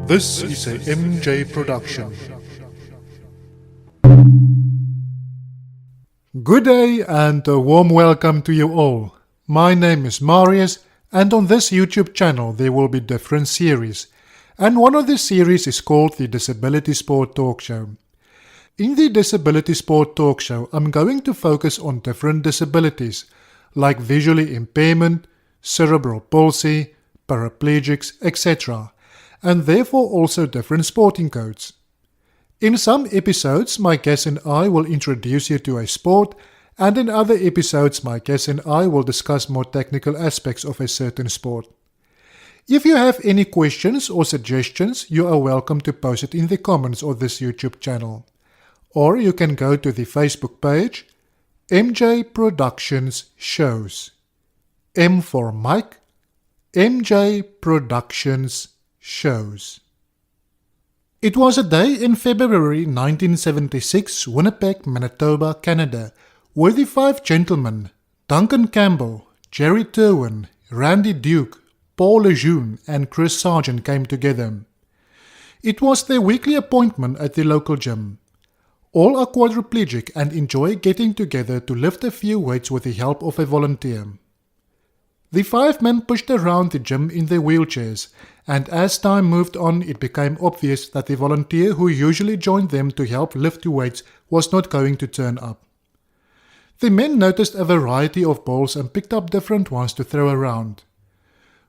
This is a MJ production. Good day and a warm welcome to you all. My name is Marius, and on this YouTube channel there will be different series. And one of the series is called the Disability Sport Talk Show. In the Disability Sport Talk Show, I'm going to focus on different disabilities like visual impairment, cerebral palsy, paraplegics, etc. and therefore also different sporting codes. In some episodes, my guest and I will introduce you to a sport, and in other episodes, my guest and I will discuss more technical aspects of a certain sport. If you have any questions or suggestions, you are welcome to post it in the comments of this YouTube channel. Or you can go to the Facebook page, MJ Productions Shows. M for Mike, MJ Productions Shows. It was a day in February 1976, Winnipeg, Manitoba, Canada, where the five gentlemen, Duncan Campbell, Jerry Turwin, Randy Duke, Paul Lejeune and Chris Sargent came together. It was their weekly appointment at the local gym. All are quadriplegic and enjoy getting together to lift a few weights with the help of a volunteer. The five men pushed around the gym in their wheelchairs, and as time moved on it became obvious that the volunteer who usually joined them to help lift the weights was not going to turn up. The men noticed a variety of balls and picked up different ones to throw around.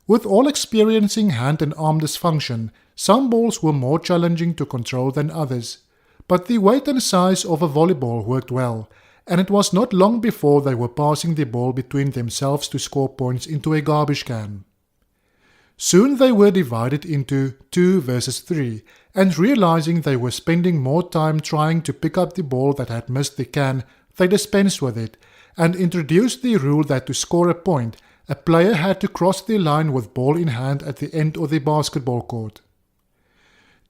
With all experiencing hand and arm dysfunction, some balls were more challenging to control than others, but the weight and size of a volleyball worked well, and it was not long before they were passing the ball between themselves to score points into a garbage can. Soon they were divided into 2 versus 3, and realizing they were spending more time trying to pick up the ball that had missed the can, they dispensed with it, and introduced the rule that to score a point, a player had to cross the line with ball in hand at the end of the basketball court.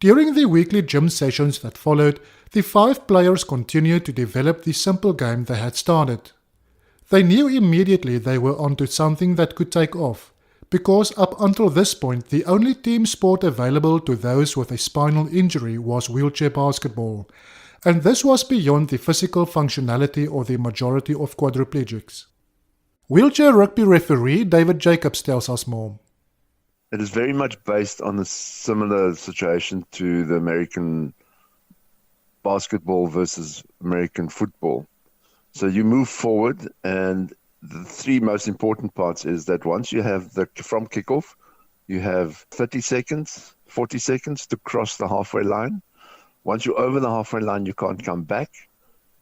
During the weekly gym sessions that followed, the five players continued to develop the simple game they had started. They knew immediately they were onto something that could take off, because up until this point the only team sport available to those with a spinal injury was wheelchair basketball, and this was beyond the physical functionality of the majority of quadriplegics. Wheelchair rugby referee David Jacobs tells us more. It is very much based on a similar situation to the American basketball versus American football. So you move forward, and the three most important parts is that once you have from kickoff, you have 30 seconds, 40 seconds to cross the halfway line. Once you're over the halfway line, you can't come back.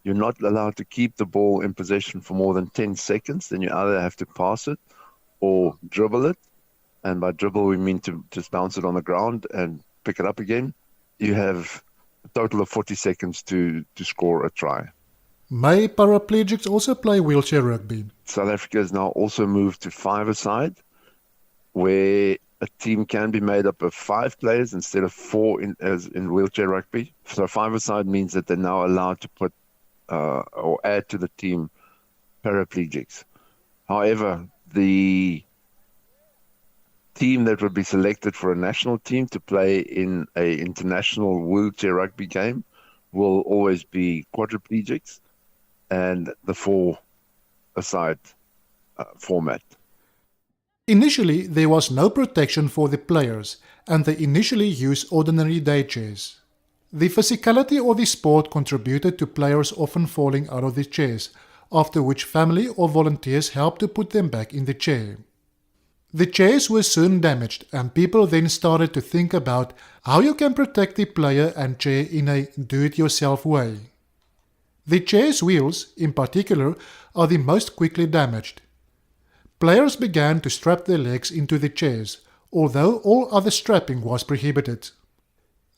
You're not allowed to keep the ball in possession for more than 10 seconds. Then you either have to pass it or dribble it. And by dribble, we mean to just bounce it on the ground and pick it up again. You have a total of 40 seconds to score a try. May paraplegics also play wheelchair rugby? South Africa has now also moved to five-a-side, where a team can be made up of 5 players instead of 4 as in wheelchair rugby. So five-a-side means that they're now allowed to put or add to the team paraplegics. However, the team that would be selected for a national team to play in a international wheelchair rugby game will always be quadriplegics and the 4-a-side format. Initially, there was no protection for the players, and they initially used ordinary day chairs. The physicality of the sport contributed to players often falling out of the chairs, after which family or volunteers helped to put them back in the chair. The chairs were soon damaged, and people then started to think about how you can protect the player and chair in a do-it-yourself way. The chair's wheels, in particular, are the most quickly damaged. Players began to strap their legs into the chairs, although all other strapping was prohibited.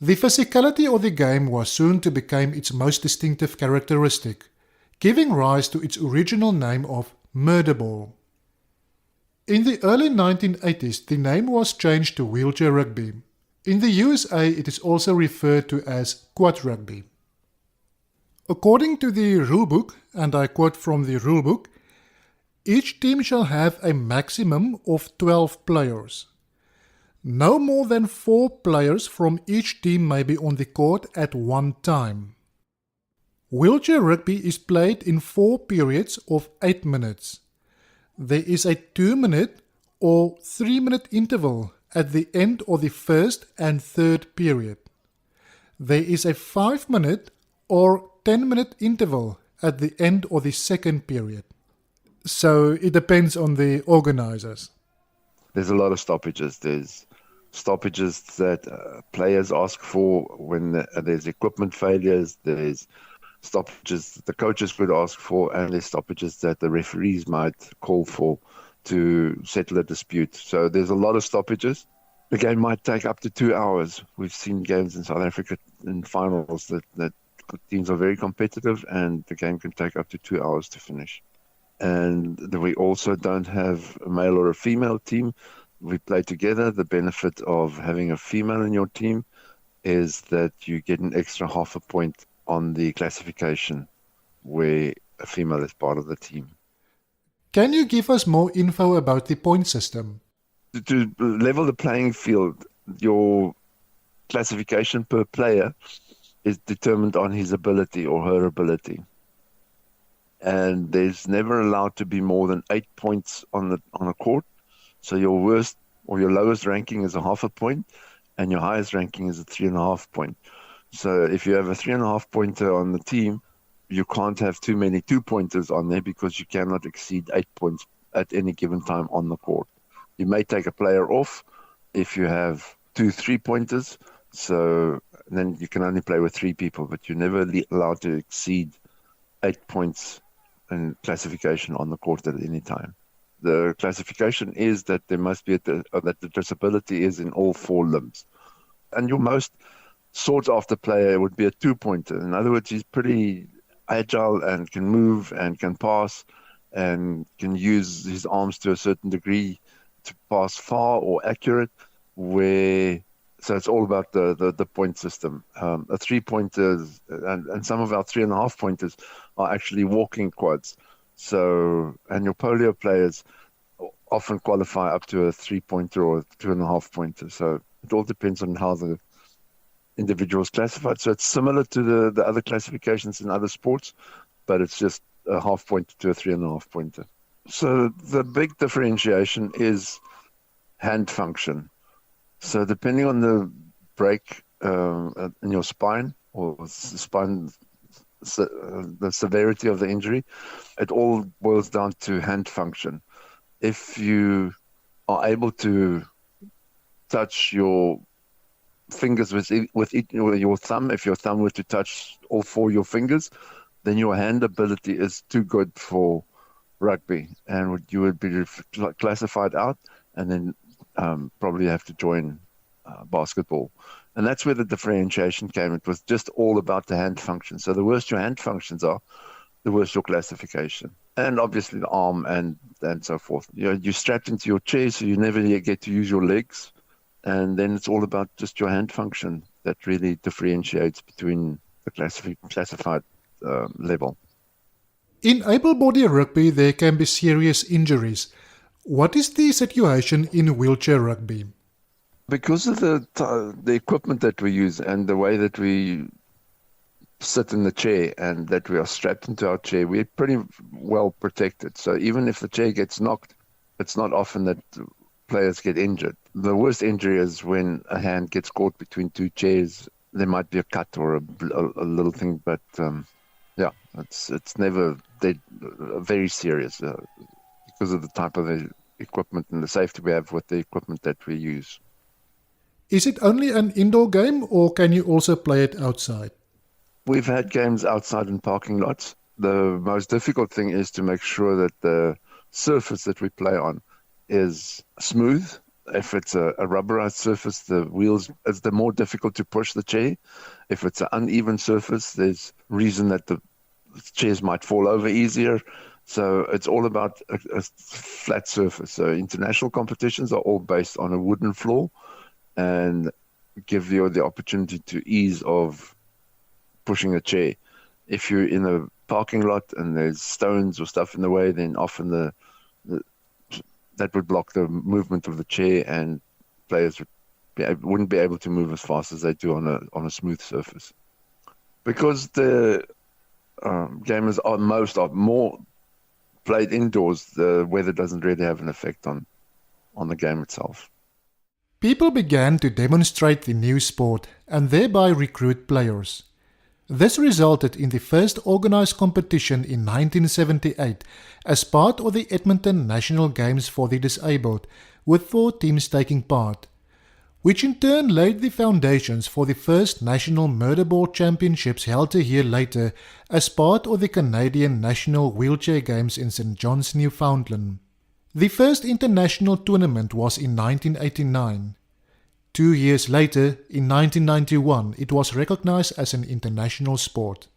The physicality of the game was soon to become its most distinctive characteristic, giving rise to its original name of murder ball. In the early 1980s, the name was changed to wheelchair rugby. In the USA, it is also referred to as quad rugby. According to the rulebook, and I quote from the rulebook, each team shall have a maximum of 12 players. No more than 4 players from each team may be on the court at one time. Wheelchair rugby is played in 4 periods of 8 minutes. There is a 2-minute or 3-minute interval at the end of the first and third period. There is a 5-minute or 10-minute interval at the end of the second period. So it depends on the organizers. There's a lot of stoppages. There's stoppages that players ask for when there's equipment failures. There's stoppages that the coaches could ask for, and there's stoppages that the referees might call for to settle a dispute. So there's a lot of stoppages. The game might take up to 2 hours. We've seen games in South Africa in finals that teams are very competitive, and the game can take up to 2 hours to finish. And we also don't have a male or a female team. We play together. The benefit of having a female in your team is that you get an extra half a point on the classification where a female is part of the team. Can you give us more info about the point system? To level the playing field, your classification per player is determined on his ability or her ability. And there's never allowed to be more than 8 points on a court. So your worst or your lowest ranking is a half a point, and your highest ranking is a 3.5 point. So if you have a 3.5 pointer on the team, you can't have too many 2-pointers on there because you cannot exceed 8 points at any given time on the court. You may take a player off if you have 2 3-pointers. So then you can only play with 3 people, but you're never allowed to exceed 8 points in classification on the court at any time. The classification is that there must be that the disability is in all 4 limbs. And your most sought after player would be a 2-pointer. In other words, he's pretty agile and can move and can pass and can use his arms to a certain degree to pass far or accurate. So it's all about the point system. A 3-pointer and some of our 3.5 pointers are actually walking quads. So, and your polio players often qualify up to a 3-pointer or a 2.5 pointer. So it all depends on how the individual is classified. So it's similar to the other classifications in other sports, but it's just a half pointer to a 3.5 pointer. So the big differentiation is hand function. So depending on the break in your spine or the severity of the injury, it all boils down to hand function. If you are able to touch your fingers with your thumb, if your thumb were to touch all 4 of your fingers, then your hand ability is too good for rugby, and you would be classified out, and then probably have to join basketball. And that's where the differentiation came. It was just all about the hand function. So the worse your hand functions are, the worse your classification. And obviously the arm and so forth. You're strapped into your chair, so you never get to use your legs. And then it's all about just your hand function that really differentiates between the classified level. In able-bodied rugby, there can be serious injuries. What is the situation in wheelchair rugby? Because of the equipment that we use and the way that we sit in the chair and that we are strapped into our chair, we're pretty well protected. So even if the chair gets knocked, it's not often that players get injured. The worst injury is when a hand gets caught between 2 chairs. There might be a cut or a little thing, but it's never very serious because of the type of the equipment and the safety we have with the equipment that we use. Is it only an indoor game, or can you also play it outside? We've had games outside in parking lots. The most difficult thing is to make sure that the surface that we play on is smooth. If it's a rubberized surface, the more difficult to push the chair. If it's an uneven surface, there's reason that the chairs might fall over easier. So it's all about a flat surface. So international competitions are all based on a wooden floor and give you the opportunity to ease of pushing a chair. If you're in a parking lot and there's stones or stuff in the way, then often that would block the movement of the chair and players would wouldn't be able to move as fast as they do on a smooth surface. Because the gamers are more played indoors, the weather doesn't really have an effect on the game itself. People began to demonstrate the new sport and thereby recruit players. This resulted in the first organized competition in 1978 as part of the Edmonton National Games for the Disabled, with 4 teams taking part, which in turn laid the foundations for the first National Murderball Championships held a year later as part of the Canadian National Wheelchair Games in St. John's, Newfoundland. The first international tournament was in 1989. 2 years later, in 1991, it was recognized as an international sport.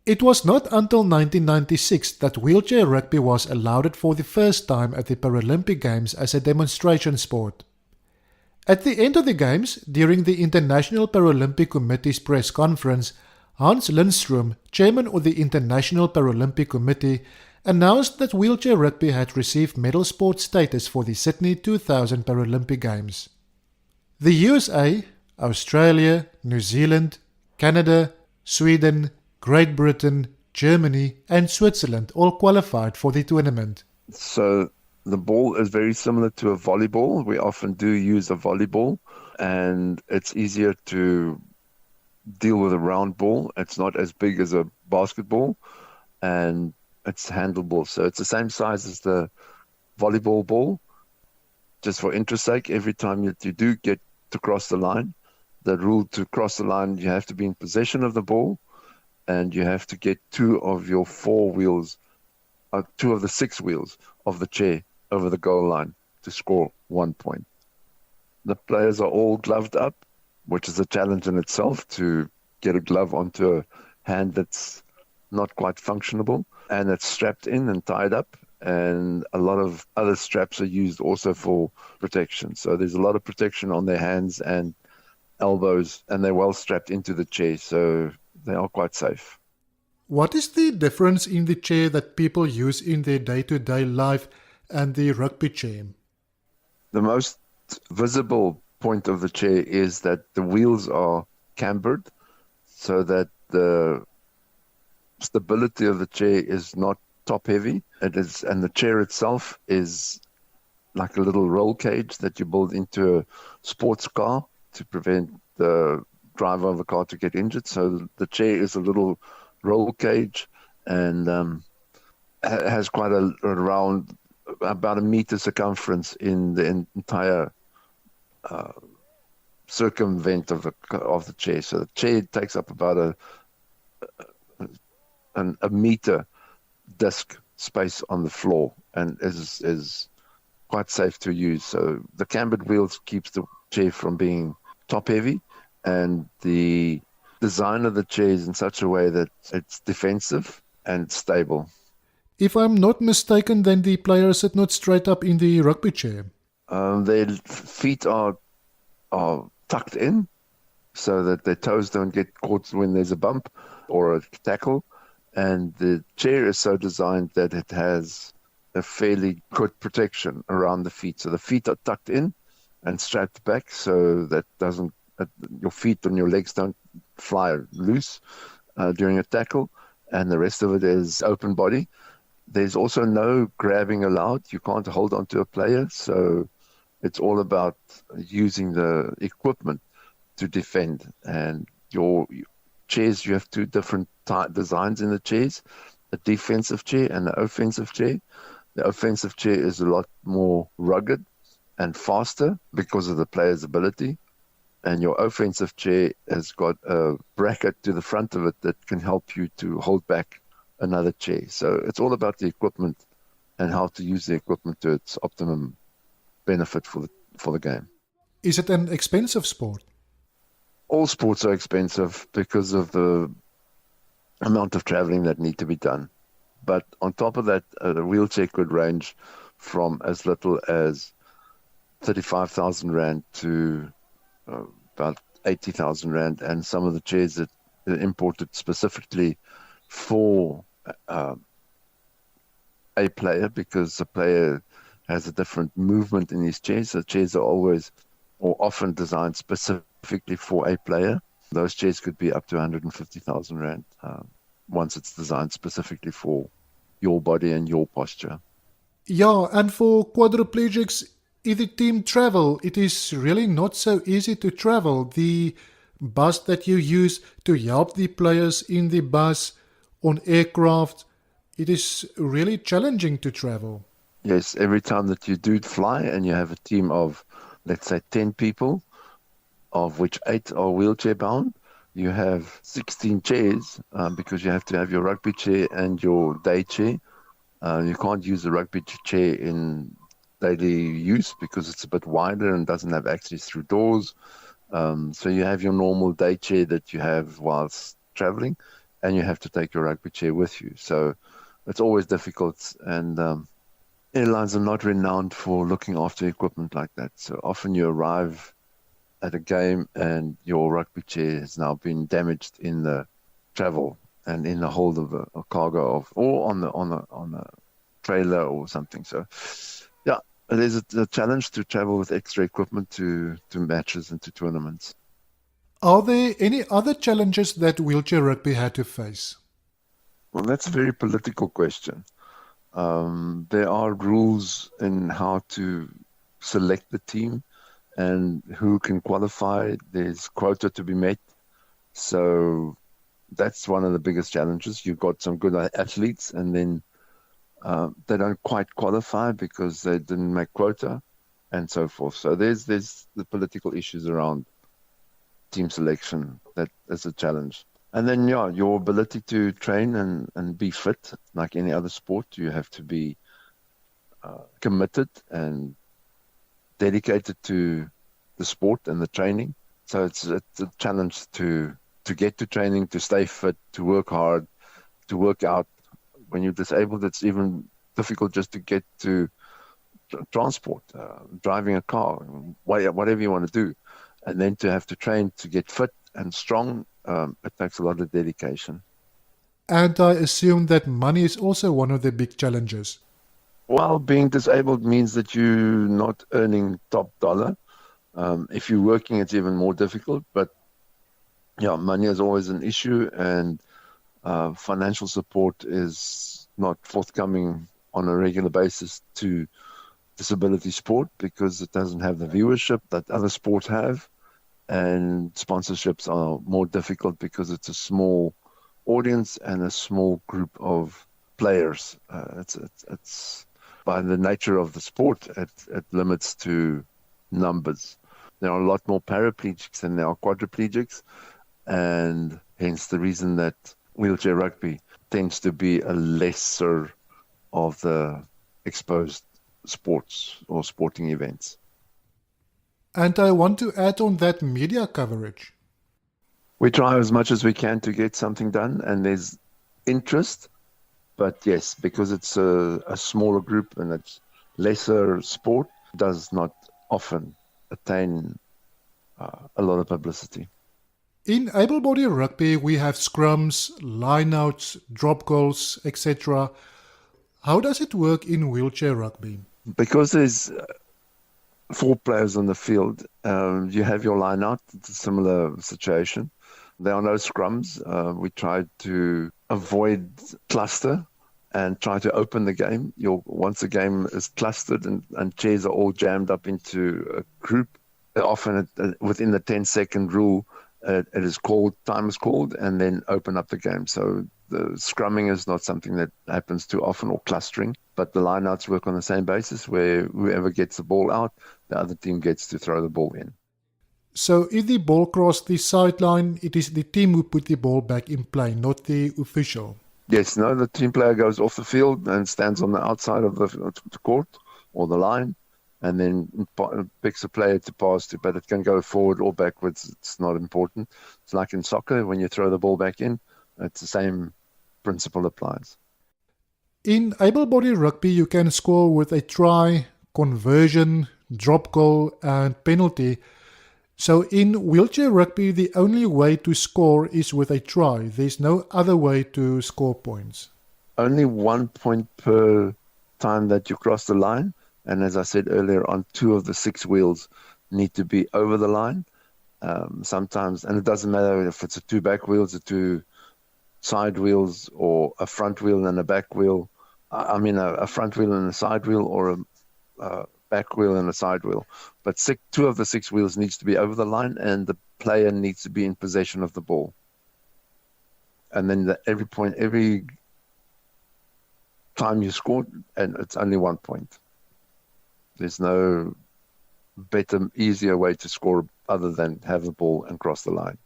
It was not until 1996 that wheelchair rugby was allowed for the first time at the Paralympic Games as a demonstration sport. At the end of the Games, during the International Paralympic Committee's press conference, Hans Lindström, chairman of the International Paralympic Committee, announced that wheelchair rugby had received medal sport status for the Sydney 2000 Paralympic Games. The USA, Australia, New Zealand, Canada, Sweden, Great Britain, Germany and Switzerland all qualified for the tournament. So the ball is very similar to a volleyball. We often do use a volleyball, and it's easier to deal with a round ball. It's not as big as a basketball, and it's handleable. So it's the same size as the volleyball ball. Just for interest sake, every time you do get to cross the line, the rule to cross the line, you have to be in possession of the ball, and you have to get 2 of your 4 wheels, 2 of the 6 wheels of the chair over the goal line to score 1 point. The players are all gloved up, which is a challenge in itself to get a glove onto a hand that's not quite functionable, and it's strapped in and tied up, and a lot of other straps are used also for protection. So there's a lot of protection on their hands and elbows, and they're well strapped into the chair, so they are quite safe. What is the difference in the chair that people use in their day-to-day life and the rugby chair? The most visible point of the chair is that the wheels are cambered so that the stability of the chair is not top heavy. And the chair itself is like a little roll cage that you build into a sports car to prevent the driver of the car to get injured. So the chair is a little roll cage and has quite a round, about a meter circumference in the entire circumvent of the chair. So the chair takes up about a meter disc space on the floor and is quite safe to use. So the cambered wheels keeps the chair from being top heavy, and the design of the chair is in such a way that it's defensive and stable. If I'm not mistaken, then the players sit not straight up in the rugby chair. Their feet are tucked in so that their toes don't get caught when there's a bump or a tackle. And the chair is so designed that it has a fairly good protection around the feet. So the feet are tucked in and strapped back so that your feet and your legs don't fly loose during a tackle. And the rest of it is open body. There's also no grabbing allowed. You can't hold onto a player. So it's all about using the equipment to defend. And your chairs, you have 2 different designs in the chairs, a defensive chair and an offensive chair. The offensive chair is a lot more rugged and faster because of the player's ability. And your offensive chair has got a bracket to the front of it that can help you to hold back another chair. So it's all about the equipment and how to use the equipment to its optimum benefit for the game. Is it an expensive sport? All sports are expensive because of the amount of traveling that need to be done. But on top of that, the wheelchair could range from as little as 35,000 Rand to about 80,000 Rand. And some of the chairs that are imported specifically for a player, because the player has a different movement in these chairs. The chairs are always or often designed specifically for a player. Those chairs could be up to 150,000 Rand once it's designed specifically for your body and your posture. Yeah, and for quadriplegics, if the team travel, it is really not so easy to travel. The bus that you use to help the players in the bus on aircraft, it is really challenging to travel. Yes, every time that you do fly and you have a team of, let's say, 10 people, of which 8 are wheelchair bound, you have 16 chairs because you have to have your rugby chair and your day chair. You can't use the rugby chair in daily use because it's a bit wider and doesn't have access through doors. So you have your normal day chair that you have whilst traveling, and you have to take your rugby chair with you. So it's always difficult, and airlines are not renowned for looking after equipment like that. So often you arrive at a game and your rugby chair has now been damaged in the travel and in the hold of a cargo or on a trailer or something. So yeah, it is a challenge to travel with extra equipment to matches and to tournaments. Are there any other challenges that wheelchair rugby had to face? Well, that's a very political question. There are rules in how to select the team and who can qualify. There's quota to be met. So that's one of the biggest challenges. You've got some good athletes, and then they don't quite qualify because they didn't make quota and so forth. So there's the political issues around team selection. That is a challenge. And then, yeah, your ability to train and be fit, like any other sport, you have to be committed and dedicated to the sport and the training. So it's a challenge to get to training, to stay fit, to work hard, to work out. When you're disabled, it's even difficult just to get to transport, driving a car, whatever you want to do. And then to have to train to get fit and strong, it takes a lot of dedication. And I assume that money is also one of the big challenges. Well, being disabled means that you're not earning top dollar. If you're working, it's even more difficult. But yeah, money is always an issue, and financial support is not forthcoming on a regular basis to disability sport because it doesn't have the viewership that other sports have. And sponsorships are more difficult because it's a small audience and a small group of players. It's by the nature of the sport, it limits to numbers. There are a lot more paraplegics than there are quadriplegics, and hence the reason that wheelchair rugby tends to be a lesser of the exposed sports or sporting events. And I want to add on that media coverage. We try as much as we can to get something done, and there's interest. But yes, because it's a smaller group and it's lesser sport, does not often attain a lot of publicity. In able-bodied rugby, we have scrums, lineouts, drop goals, etc. How does it work in wheelchair rugby? Because there's 4 players on the field, you have your line-out. It's a similar situation. There are no scrums. We try to avoid cluster and try to open the game. Once the game is clustered and chairs are all jammed up into a group, often within the 10-second rule, time is called, and then open up the game. So the scrumming is not something that happens too often, or clustering, but the lineouts work on the same basis where whoever gets the ball out, the other team gets to throw the ball in. So if the ball crosses the sideline, it is the team who put the ball back in play, not the official. Yes, no, the team player goes off the field and stands on the outside of the court or the line, and then picks a player to pass to, but it can go forward or backwards. It's not important. It's like in soccer, when you throw the ball back in, it's the same principle applies. In able-bodied rugby, you can score with a try, conversion, drop goal, and penalty. So in wheelchair rugby, the only way to score is with a try. There's no other way to score points. Only 1 point per time that you cross the line. And as I said earlier, on 2 of the 6 wheels, need to be over the line. Sometimes, and it doesn't matter if it's a 2 back wheels, or 2 side wheels, or a front wheel and a back wheel. I mean, a front wheel and a side wheel, or a back wheel and a side wheel. But 2 of the 6 wheels needs to be over the line, and the player needs to be in possession of the ball. And then every time you score, and it's only 1 point. There's no better, easier way to score other than have the ball and cross the line.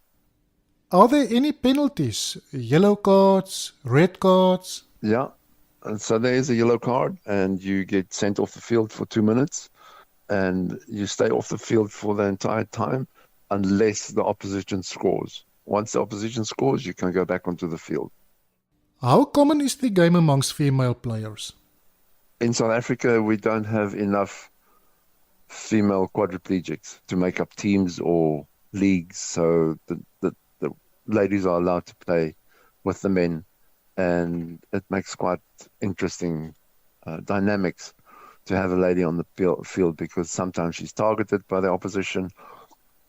Are there any penalties? Yellow cards, red cards? Yeah. And so there is a yellow card, and you get sent off the field for 2 minutes, and you stay off the field for the entire time unless the opposition scores. Once the opposition scores, you can go back onto the field. How common is the game amongst female players? In South Africa, we don't have enough female quadriplegics to make up teams or leagues, so the ladies are allowed to play with the men, and it makes quite interesting dynamics to have a lady on the field, because sometimes she's targeted by the opposition,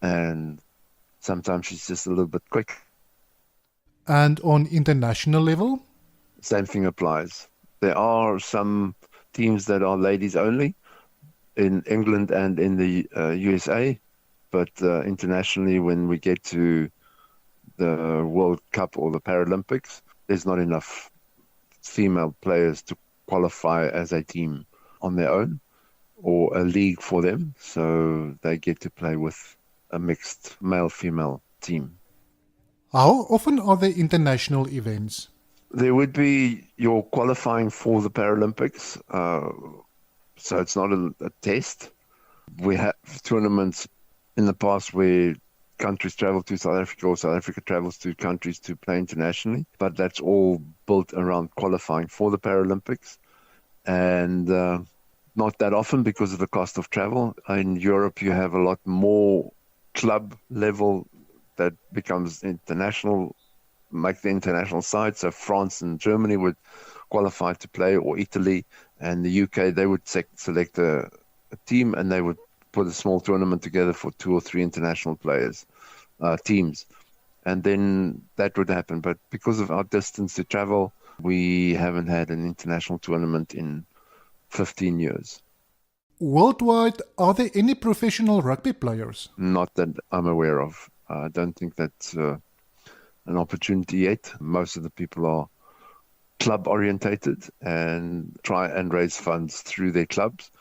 and sometimes she's just a little bit quick. And on international level? Same thing applies. There are some teams that are ladies only in England and in the USA, but internationally, when we get to the World Cup or the Paralympics, there's not enough female players to qualify as a team on their own or a league for them, so they get to play with a mixed male-female team. How often are there international events? There would be your qualifying for the Paralympics, so it's not a test. We have tournaments in the past where countries travel to South Africa, or South Africa travels to countries to play internationally, but that's all built around qualifying for the Paralympics, and not that often because of the cost of travel. In Europe, you have a lot more club level that becomes international, make the international side. So France and Germany would qualify to play, or Italy and the UK, they would select a team, and they would put a small tournament together for 2 or 3 international players, teams. And then that would happen. But because of our distance to travel, we haven't had an international tournament in 15 years. Worldwide, are there any professional rugby players? Not that I'm aware of. I don't think that's an opportunity yet. Most of the people are club orientated and try and raise funds through their clubs.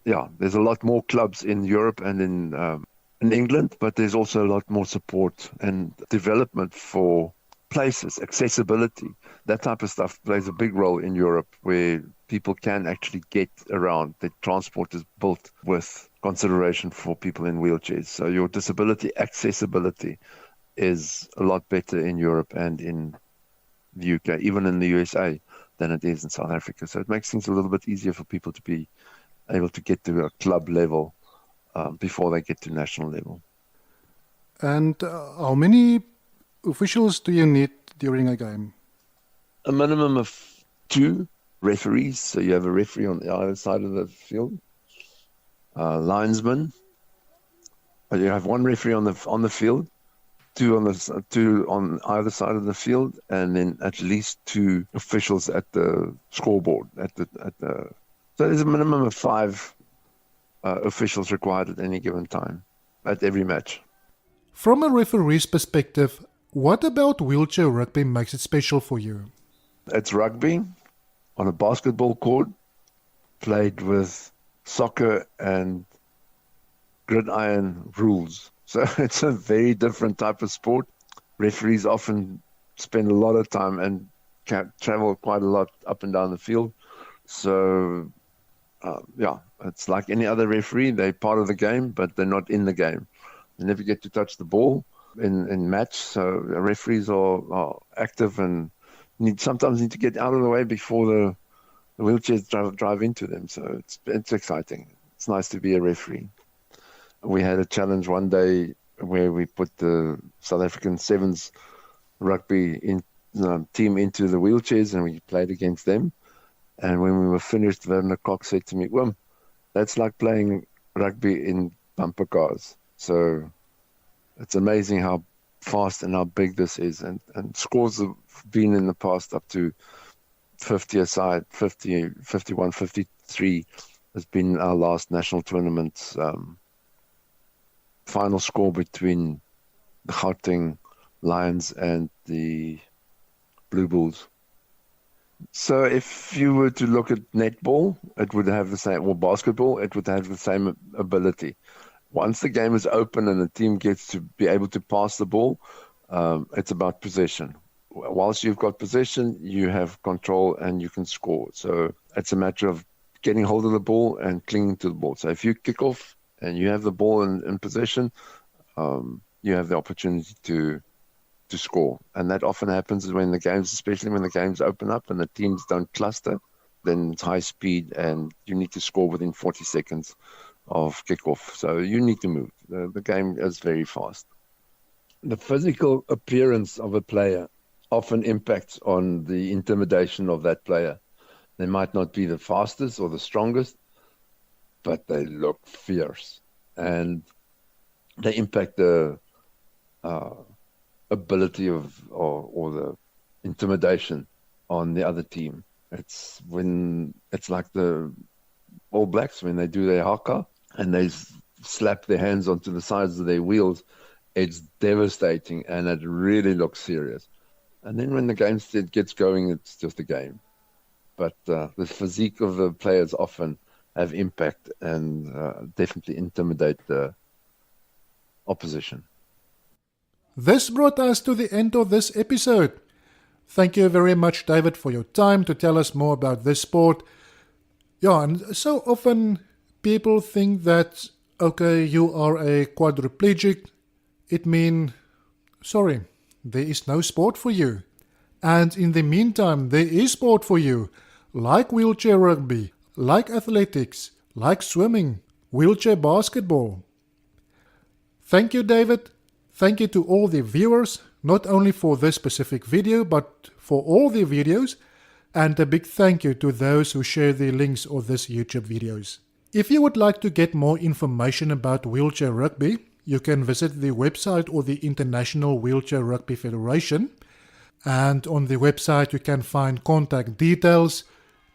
There's a lot more clubs in Europe and in England, but there's also a lot more support and development for places, accessibility. That type of stuff plays a big role in Europe, where people can actually get around. The transport is built with consideration for people in wheelchairs. So your disability accessibility is a lot better in Europe and in the UK, even in the USA, than it is in South Africa. So it makes things a little bit easier for people to be able to get to a club level before they get to national level. And how many officials do you need during a game? A minimum of 2 referees. So you have a referee on the other side of the field, linesman. You have 1 referee on the field, 2 on either side of the field, and then at least 2 officials at the scoreboard. So there's a minimum of 5 officials required at any given time at every match. From a referee's perspective, what about wheelchair rugby makes it special for you? It's rugby on a basketball court, played with soccer and gridiron rules. So it's a very different type of sport. Referees often spend a lot of time and can travel quite a lot up and down the field. So, it's like any other referee. They're part of the game, but they're not in the game. They never get to touch the ball in match. So referees are active and sometimes need to get out of the way before the wheelchairs drive into them. So it's exciting. It's nice to be a referee. We had a challenge one day where we put the South African Sevens rugby team into the wheelchairs, and we played against them. And when we were finished, Werner Kok said to me, "Wim, That's like playing rugby in bumper cars. So it's amazing how fast and how big this is. And scores have been in the past up to 50 aside, 50, 51, 53 has been our last national tournament final score between the Gauteng Lions and the Blue Bulls. So if you were to look at netball, it would have the same, or basketball, it would have the same ability. Once the game is open and the team gets to be able to pass the ball, it's about possession. Whilst you've got possession, you have control and you can score. So it's a matter of getting hold of the ball and clinging to the ball. So if you kick off and you have the ball in possession, you have the opportunity to score. And that often happens when the games, especially when the games open up and the teams don't cluster, then it's high speed and you need to score within 40 seconds of kickoff. So you need to move. The game is very fast. The physical appearance of a player often impacts on the intimidation of that player. They might not be the fastest or the strongest, but they look fierce and they impact the ability of or the intimidation on the other team. It's like the All Blacks when they do their haka and they slap their hands onto the sides of their wheels. It's devastating and it really looks serious. And then when the game gets going, it's just a game. But the physique of the players often have impact and definitely intimidate the opposition. This brought us to the end of this episode. Thank you very much, David, for your time to tell us more about this sport. Yeah, and so often people think that, okay, you are a quadriplegic. It means, sorry, there is no sport for you. And in the meantime, there is sport for you, like wheelchair rugby, like athletics, like swimming, wheelchair basketball. Thank you, David. Thank you to all the viewers, not only for this specific video, but for all the videos. And a big thank you to those who share the links of this YouTube videos. If you would like to get more information about wheelchair rugby, you can visit the website of the International Wheelchair Rugby Federation. And on the website you can find contact details,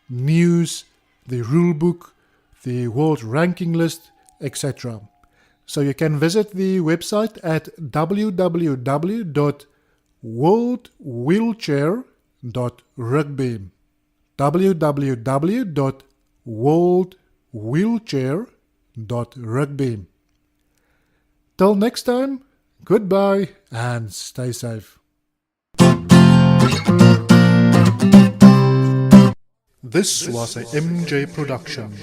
news, the rulebook, the world ranking list, etc. So you can visit the website at www.worldwheelchair.rugby. www.worldwheelchair.rugby. Till next time, goodbye and stay safe. This was a MJ production.